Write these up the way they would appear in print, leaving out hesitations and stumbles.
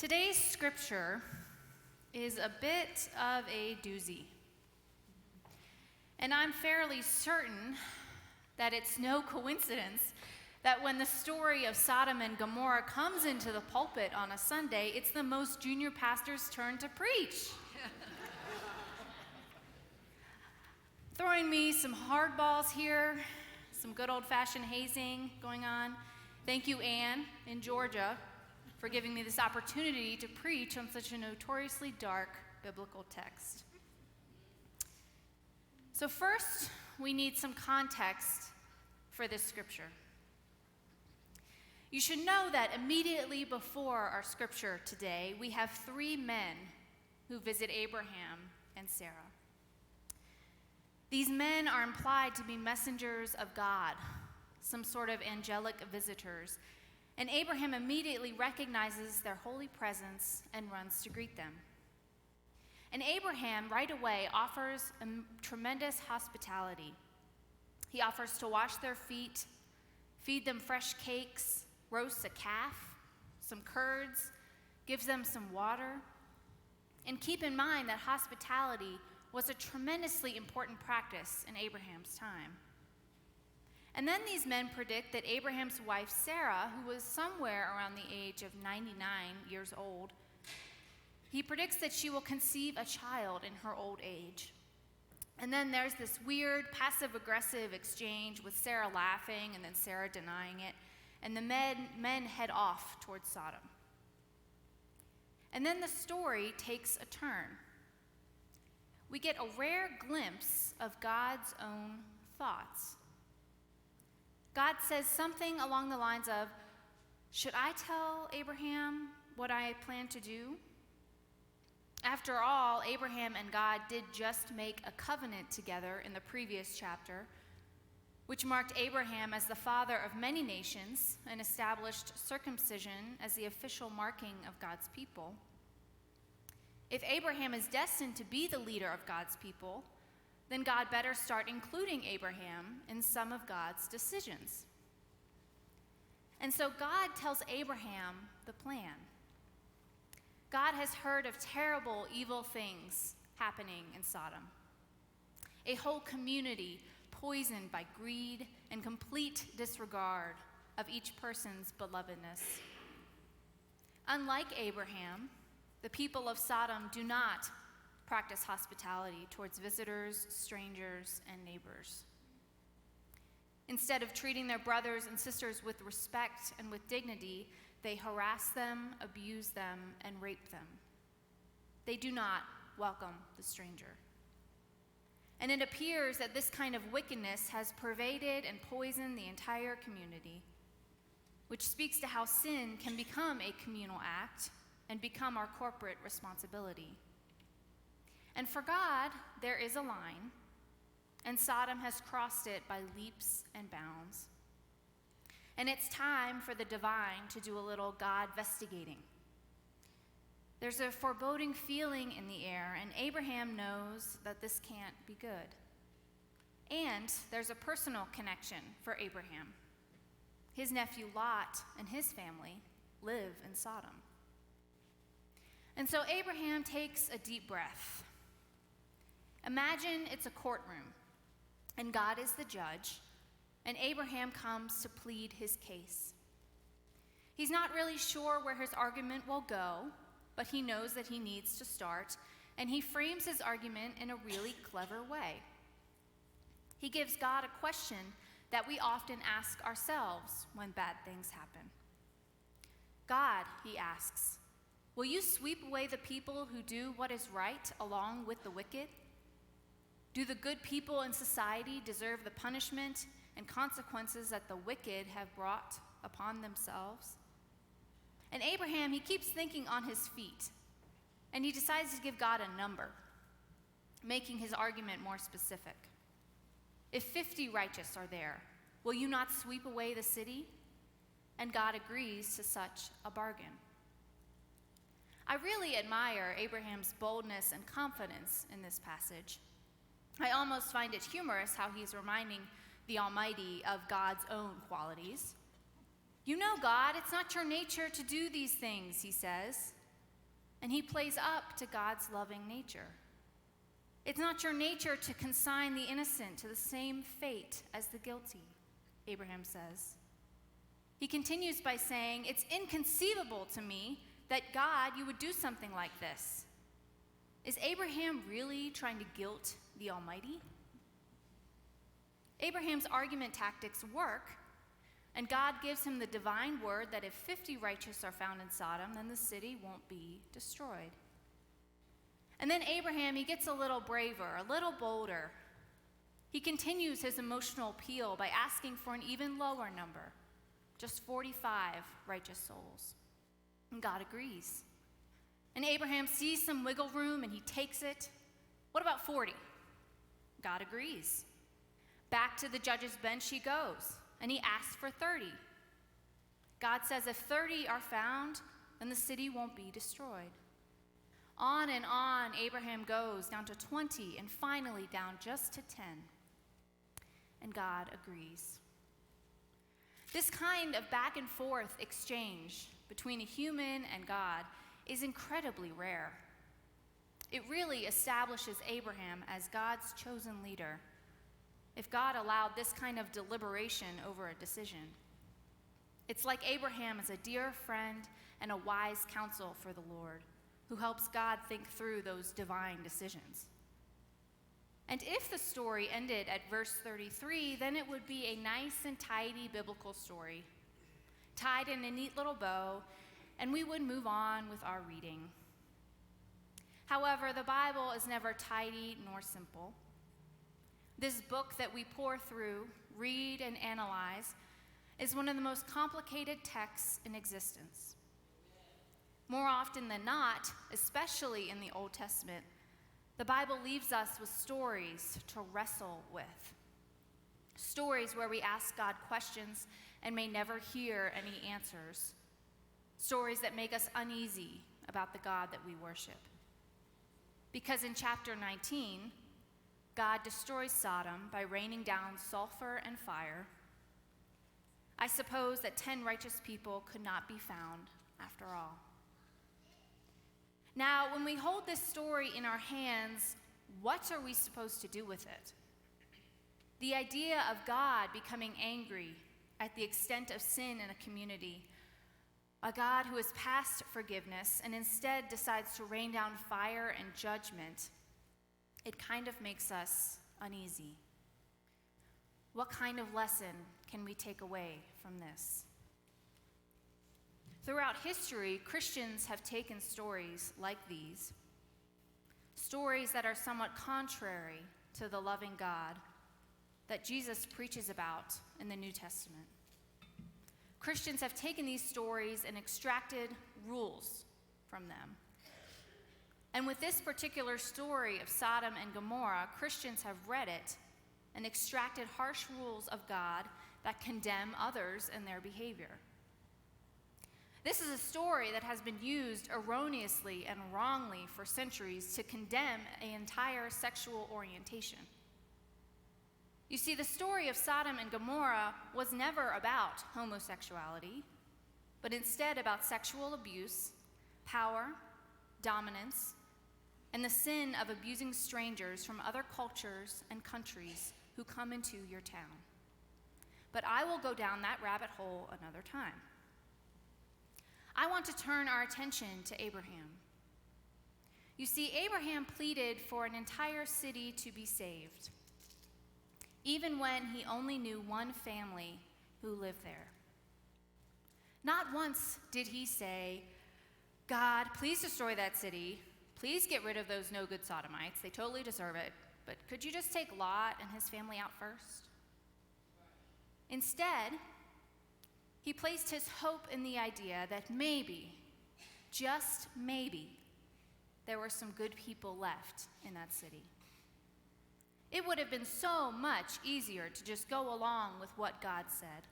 Today's scripture is a bit of a doozy. And I'm fairly certain that it's no coincidence that when the story of Sodom and Gomorrah comes into the pulpit on a Sunday, it's the most junior pastor's turn to preach. Throwing me some hardballs here, some good old-fashioned hazing going on. Thank you, Anne, in Georgia, for giving me this opportunity to preach on such a notoriously dark biblical text. So first, we need some context for this scripture. You should know that immediately before our scripture today, we have three men who visit Abraham and Sarah. These men are implied to be messengers of God, some sort of angelic visitors, and Abraham immediately recognizes their holy presence and runs to greet them. And Abraham right away offers a tremendous hospitality. He offers to wash their feet, feed them fresh cakes, roast a calf, some curds, gives them some water. And keep in mind that hospitality was a tremendously important practice in Abraham's time. And then these men predict that Abraham's wife Sarah, who was somewhere around the age of 99 years old, he predicts that she will conceive a child in her old age. And then there's this weird passive-aggressive exchange with Sarah laughing and then Sarah denying it, and the men head off towards Sodom. And then the story takes a turn. We get a rare glimpse of God's own thoughts. God says something along the lines of, "Should I tell Abraham what I plan to do?" After all, Abraham and God did just make a covenant together in the previous chapter, which marked Abraham as the father of many nations and established circumcision as the official marking of God's people. If Abraham is destined to be the leader of God's people, then God better start including Abraham in some of God's decisions. And so God tells Abraham the plan. God has heard of terrible, evil things happening in Sodom. A whole community poisoned by greed and complete disregard of each person's belovedness. Unlike Abraham, the people of Sodom do not practice hospitality towards visitors, strangers, and neighbors. Instead of treating their brothers and sisters with respect and with dignity, they harass them, abuse them, and rape them. They do not welcome the stranger. And it appears that this kind of wickedness has pervaded and poisoned the entire community, which speaks to how sin can become a communal act and become our corporate responsibility. And for God, there is a line, and Sodom has crossed it by leaps and bounds. And it's time for the divine to do a little God-vestigating. There's a foreboding feeling in the air, and Abraham knows that this can't be good. And there's a personal connection for Abraham. His nephew Lot and his family live in Sodom. And so Abraham takes a deep breath. Imagine it's a courtroom, and God is the judge, and Abraham comes to plead his case. He's not really sure where his argument will go, but he knows that he needs to start, and he frames his argument in a really clever way. He gives God a question that we often ask ourselves when bad things happen. God, he asks, will you sweep away the people who do what is right along with the wicked? Do the good people in society deserve the punishment and consequences that the wicked have brought upon themselves? And Abraham, he keeps thinking on his feet, and he decides to give God a number, making his argument more specific. If 50 righteous are there, will you not sweep away the city? And God agrees to such a bargain. I really admire Abraham's boldness and confidence in this passage. I almost find it humorous how he's reminding the Almighty of God's own qualities. You know, God, it's not your nature to do these things, he says. and he plays up to God's loving nature. It's not your nature to consign the innocent to the same fate as the guilty, Abraham says. He continues by saying, it's inconceivable to me that God, you would do something like this. Is Abraham really trying to guilt the Almighty? Abraham's argument tactics work, and God gives him the divine word that if 50 righteous are found in Sodom, then the city won't be destroyed. And then Abraham, he gets a little braver, a little bolder. He continues his emotional appeal by asking for an even lower number, just 45 righteous souls. And God agrees. And Abraham sees some wiggle room and he takes it. What about 40? God agrees. Back to the judge's bench he goes, and he asks for 30. God says if 30 are found, then the city won't be destroyed. On and on Abraham goes, down to 20, and finally down just to 10. And God agrees. This kind of back and forth exchange between a human and God is incredibly rare. It really establishes Abraham as God's chosen leader, if God allowed this kind of deliberation over a decision. It's like Abraham is a dear friend and a wise counsel for the Lord, who helps God think through those divine decisions. And if the story ended at verse 33, then it would be a nice and tidy biblical story, tied in a neat little bow, and we would move on with our reading. However, the Bible is never tidy nor simple. This book that we pour through, read, and analyze is one of the most complicated texts in existence. More often than not, especially in the Old Testament, the Bible leaves us with stories to wrestle with. Stories where we ask God questions and may never hear any answers. Stories that make us uneasy about the God that we worship. Because in chapter 19, God destroys Sodom by raining down sulfur and fire. I suppose that 10 righteous people could not be found after all. Now, when we hold this story in our hands, what are we supposed to do with it? The idea of God becoming angry at the extent of sin in a community, a God who is past forgiveness and instead decides to rain down fire and judgment, it kind of makes us uneasy. What kind of lesson can we take away from this? Throughout history, Christians have taken stories like these, stories that are somewhat contrary to the loving God that Jesus preaches about in the New Testament. Christians have taken these stories and extracted rules from them. And with this particular story of Sodom and Gomorrah, Christians have read it and extracted harsh rules of God that condemn others in their behavior. This is a story that has been used erroneously and wrongly for centuries to condemn an entire sexual orientation. You see, the story of Sodom and Gomorrah was never about homosexuality, but instead about sexual abuse, power, dominance, and the sin of abusing strangers from other cultures and countries who come into your town. But I will go down that rabbit hole another time. I want to turn our attention to Abraham. You see, Abraham pleaded for an entire city to be saved, even when he only knew one family who lived there. Not once did he say, God, please destroy that city. Please get rid of those no-good Sodomites. They totally deserve it. But could you just take Lot and his family out first? Instead, he placed his hope in the idea that maybe, just maybe, there were some good people left in that city. It would have been so much easier to just go along with what God said,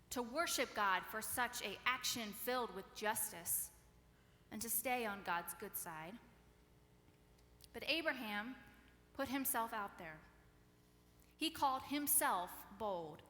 to worship God for such an action filled with justice, and to stay on God's good side. But Abraham put himself out there. He called himself bold.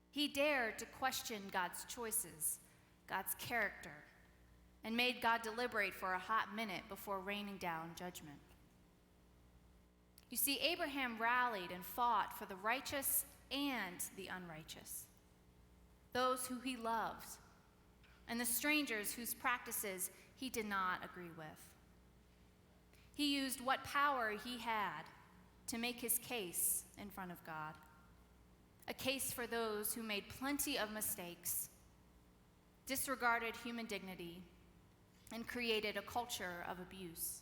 He dared to question God's choices, God's character, and made God deliberate for a hot minute before raining down judgment. You see, Abraham rallied and fought for the righteous and the unrighteous, those who he loved, and the strangers whose practices he did not agree with. He used what power he had to make his case in front of God, a case for those who made plenty of mistakes, disregarded human dignity, and created a culture of abuse.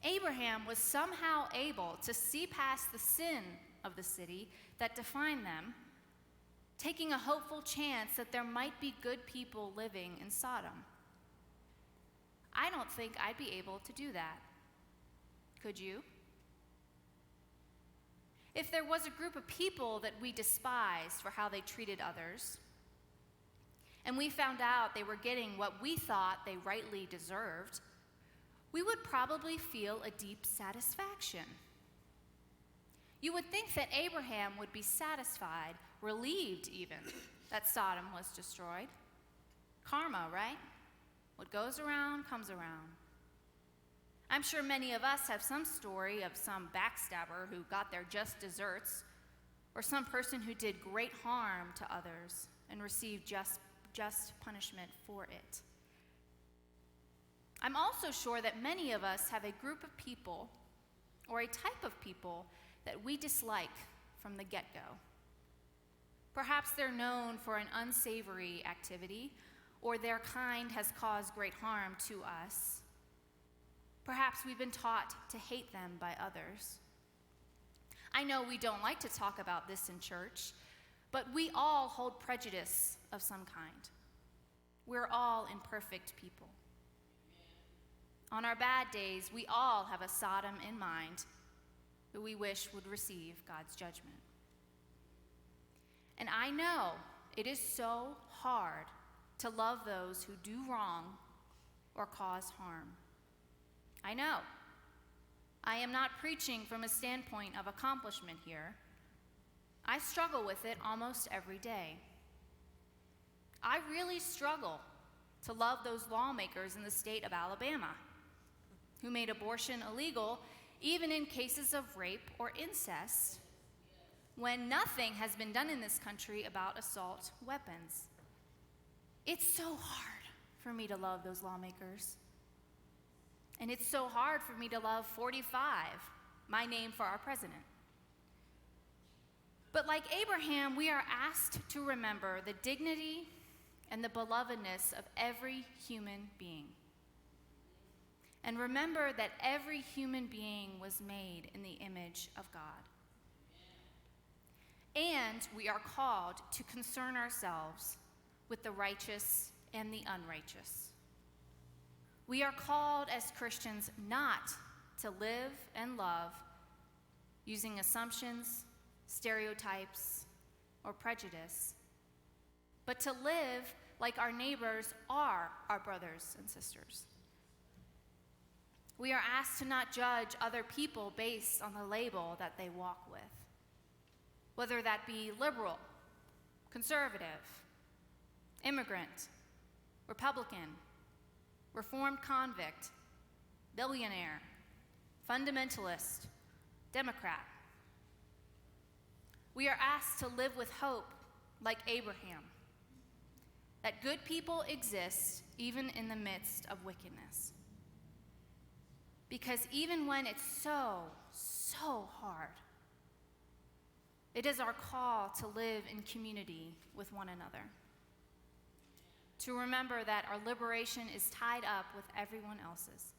Abraham was somehow able to see past the sin of the city that defined them, taking a hopeful chance that there might be good people living in Sodom. I don't think I'd be able to do that. Could you? If there was a group of people that we despised for how they treated others, and we found out they were getting what we thought they rightly deserved, we would probably feel a deep satisfaction. You would think that Abraham would be satisfied, relieved even, that Sodom was destroyed. Karma, right? What goes around comes around. I'm sure many of us have some story of some backstabber who got their just desserts, or some person who did great harm to others and received just punishment for it. I'm also sure that many of us have a group of people or a type of people that we dislike from the get-go. Perhaps they're known for an unsavory activity, or their kind has caused great harm to us. Perhaps we've been taught to hate them by others. I know we don't like to talk about this in church, but we all hold prejudice of some kind. We're all imperfect people. On our bad days, we all have a Sodom in mind who we wish would receive God's judgment. And I know it is so hard to love those who do wrong or cause harm. I know. I am not preaching from a standpoint of accomplishment here. I struggle with it almost every day. I really struggle to love those lawmakers in the state of Alabama who made abortion illegal even in cases of rape or incest, when nothing has been done in this country about assault weapons. It's so hard for me to love those lawmakers. And it's so hard for me to love 45, my name for our president. But like Abraham, we are asked to remember the dignity and the belovedness of every human being. And remember that every human being was made in the image of God. And we are called to concern ourselves with the righteous and the unrighteous. We are called as Christians not to live and love using assumptions, stereotypes, or prejudice, but to live like our neighbors are our brothers and sisters. We are asked to not judge other people based on the label that they walk with, whether that be liberal, conservative, immigrant, Republican, reformed convict, billionaire, fundamentalist, Democrat. We are asked to live with hope like Abraham, that good people exist even in the midst of wickedness. Because even when it's so hard, it is our call to live in community with one another. To remember that our liberation is tied up with everyone else's.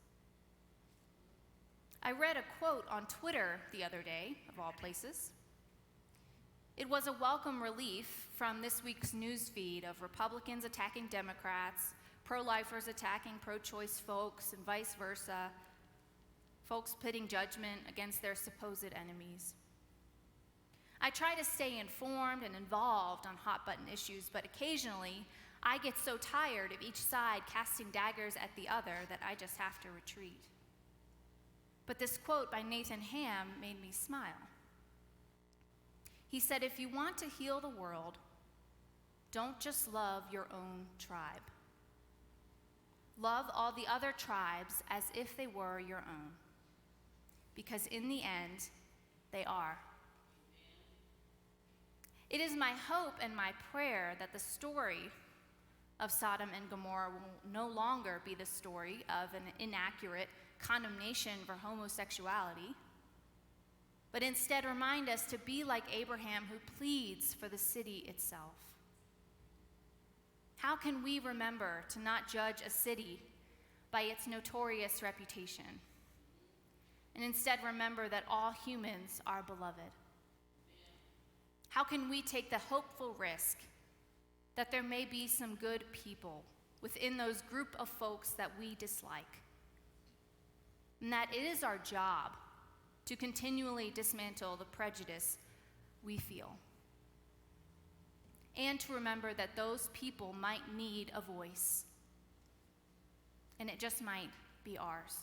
I read a quote on Twitter the other day, of all places. It was a welcome relief from this week's news feed of Republicans attacking Democrats, pro-lifers attacking pro-choice folks, and vice versa, folks pitting judgment against their supposed enemies. I try to stay informed and involved on hot-button issues, but occasionally I get so tired of each side casting daggers at the other that I just have to retreat. But this quote by Nathan Ham made me smile. He said, "If you want to heal the world, don't just love your own tribe. Love all the other tribes as if they were your own, because in the end, they are. It is my hope and my prayer that the story of Sodom and Gomorrah will no longer be the story of an inaccurate condemnation for homosexuality, but instead remind us to be like Abraham, who pleads for the city itself. How can we remember to not judge a city by its notorious reputation, and instead remember that all humans are beloved? How can we take the hopeful risk that there may be some good people within those group of folks that we dislike, and that it is our job to continually dismantle the prejudice we feel, and to remember that those people might need a voice, and it just might be ours.